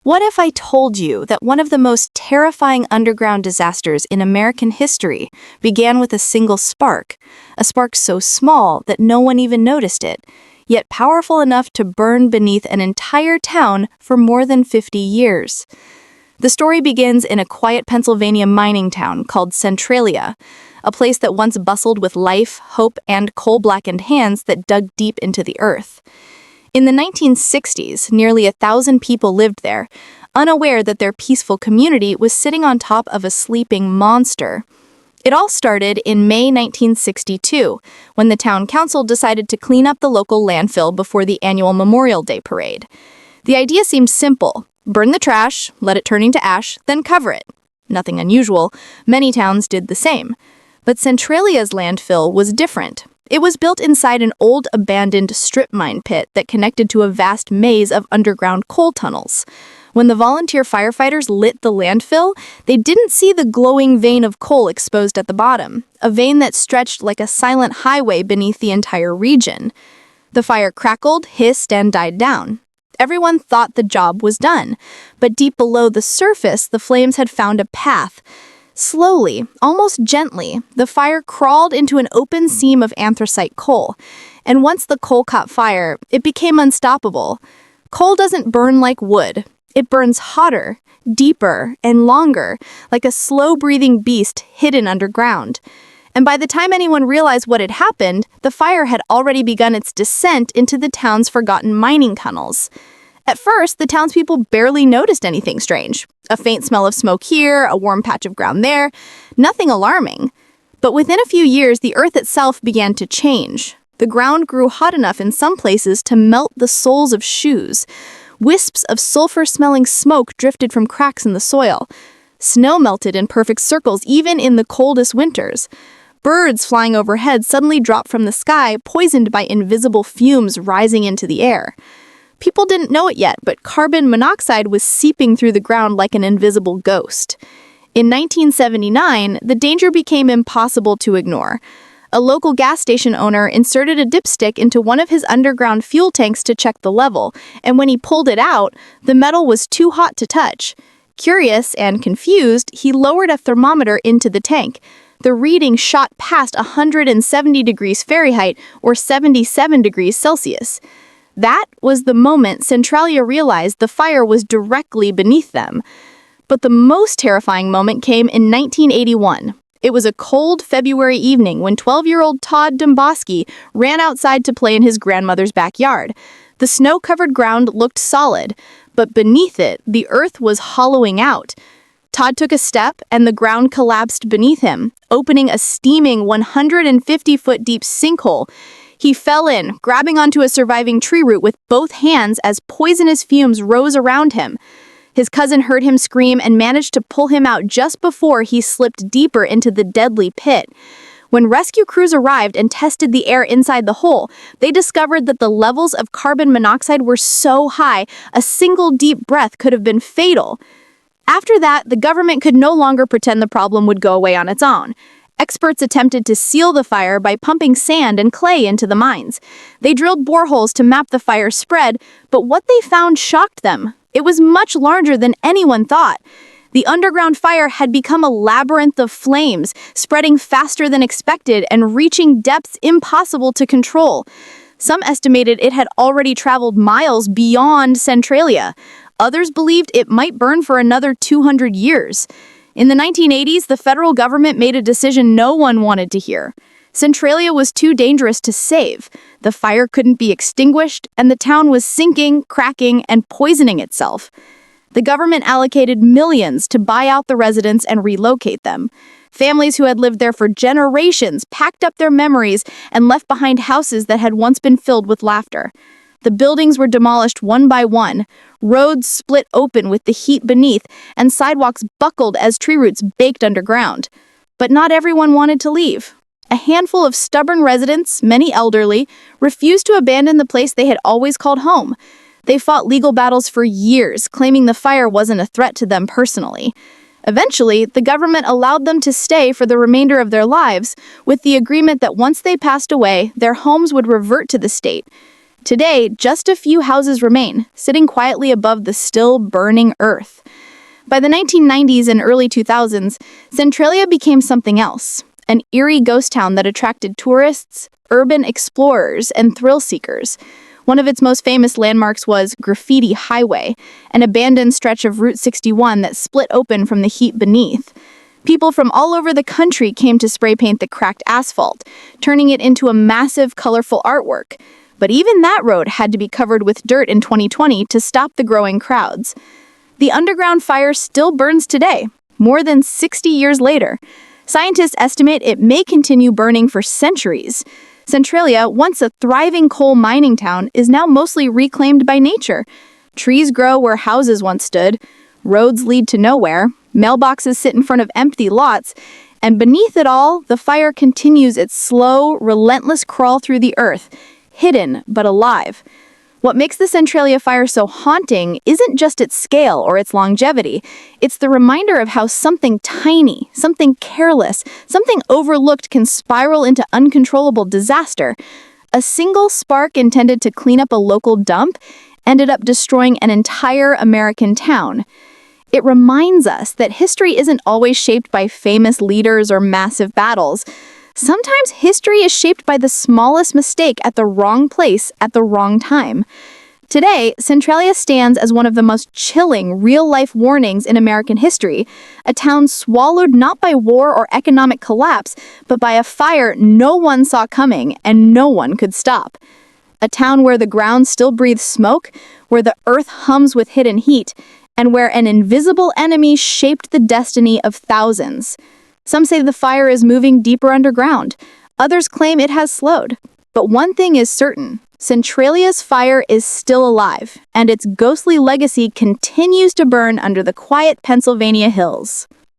What if I told you that one of the most terrifying underground disasters in American history began with a single spark, a spark so small that no one even noticed it, yet powerful enough to burn beneath an entire town for more than 50 years? The story begins in a quiet Pennsylvania mining town called Centralia, a place that once bustled with life, hope, and coal-blackened hands that dug deep into the earth. In the 1960s, nearly 1,000 people lived there, unaware that their peaceful community was sitting on top of a sleeping monster. It all started in May 1962, when the town council decided to clean up the local landfill before the annual Memorial Day parade. The idea seemed simple: burn the trash, let it turn into ash, then cover it. Nothing unusual. Many towns did the same. But Centralia's landfill was different. It was built inside an old abandoned strip mine pit that connected to a vast maze of underground coal tunnels. When the volunteer firefighters lit the landfill, they didn't see the glowing vein of coal exposed at the bottom, a vein that stretched like a silent highway beneath the entire region. The fire crackled, hissed, and died down. Everyone thought the job was done, but deep below the surface, the flames had found a path. Slowly, almost gently, the fire crawled into an open seam of anthracite coal, and once the coal caught fire, it became unstoppable. Coal doesn't burn like wood. It burns hotter, deeper, and longer, like a slow-breathing beast hidden underground. And by the time anyone realized what had happened, the fire had already begun its descent into the town's forgotten mining tunnels. At first, the townspeople barely noticed anything strange. A faint smell of smoke here, a warm patch of ground there, nothing alarming. But within a few years, the earth itself began to change. The ground grew hot enough in some places to melt the soles of shoes. Wisps of sulfur-smelling smoke drifted from cracks in the soil. Snow melted in perfect circles even in the coldest winters. Birds flying overhead suddenly dropped from the sky, poisoned by invisible fumes rising into the air. People didn't know it yet, but carbon monoxide was seeping through the ground like an invisible ghost. In 1979, the danger became impossible to ignore. A local gas station owner inserted a dipstick into one of his underground fuel tanks to check the level, and when he pulled it out, the metal was too hot to touch. Curious and confused, he lowered a thermometer into the tank. The reading shot past 170 degrees Fahrenheit or 77 degrees Celsius. That was the moment Centralia realized the fire was directly beneath them. But the most terrifying moment came in 1981. It was a cold February evening when 12-year-old Todd Domboski ran outside to play in his grandmother's backyard. The snow-covered ground looked solid, but beneath it, the earth was hollowing out. Todd took a step, and the ground collapsed beneath him, opening a steaming 150-foot deep sinkhole. He fell in, grabbing onto a surviving tree root with both hands as poisonous fumes rose around him. His cousin heard him scream and managed to pull him out just before he slipped deeper into the deadly pit. When rescue crews arrived and tested the air inside the hole, they discovered that the levels of carbon monoxide were so high, a single deep breath could have been fatal. After that, the government could no longer pretend the problem would go away on its own. Experts attempted to seal the fire by pumping sand and clay into the mines. They drilled boreholes to map the fire's spread, but what they found shocked them. It was much larger than anyone thought. The underground fire had become a labyrinth of flames, spreading faster than expected and reaching depths impossible to control. Some estimated it had already traveled miles beyond Centralia. Others believed it might burn for another 200 years. In the 1980s, the federal government made a decision no one wanted to hear. Centralia was too dangerous to save. The fire couldn't be extinguished, and the town was sinking, cracking, and poisoning itself. The government allocated millions to buy out the residents and relocate them. Families who had lived there for generations packed up their memories and left behind houses that had once been filled with laughter. The buildings were demolished one by one, roads split open with the heat beneath, and sidewalks buckled as tree roots baked underground. But not everyone wanted to leave. A handful of stubborn residents, many elderly, refused to abandon the place they had always called home. They fought legal battles for years, claiming the fire wasn't a threat to them personally. Eventually, the government allowed them to stay for the remainder of their lives, with the agreement that once they passed away, their homes would revert to the state. Today, just a few houses remain, sitting quietly above the still burning earth. By the 1990s and early 2000s, Centralia became something else, an eerie ghost town that attracted tourists, urban explorers, and thrill seekers. One of its most famous landmarks was Graffiti Highway, an abandoned stretch of Route 61 that split open from the heat beneath. People from all over the country came to spray paint the cracked asphalt, turning it into a massive, colorful artwork. But even that road had to be covered with dirt in 2020 to stop the growing crowds. The underground fire still burns today, more than 60 years later. Scientists estimate it may continue burning for centuries. Centralia, once a thriving coal mining town, is now mostly reclaimed by nature. Trees grow where houses once stood, roads lead to nowhere, mailboxes sit in front of empty lots, and beneath it all, the fire continues its slow, relentless crawl through the earth, hidden but alive. What makes the Centralia fire so haunting isn't just its scale or its longevity. It's the reminder of how something tiny, something careless, something overlooked can spiral into uncontrollable disaster. A single spark intended to clean up a local dump ended up destroying an entire American town. It reminds us that history isn't always shaped by famous leaders or massive battles. Sometimes history is shaped by the smallest mistake at the wrong place at the wrong time. Today, Centralia stands as one of the most chilling real-life warnings in American history, a town swallowed not by war or economic collapse, but by a fire no one saw coming and no one could stop. A town where the ground still breathes smoke, where the earth hums with hidden heat, and where an invisible enemy shaped the destiny of thousands. Some say the fire is moving deeper underground. Others claim it has slowed. But one thing is certain, Centralia's fire is still alive, and its ghostly legacy continues to burn under the quiet Pennsylvania hills.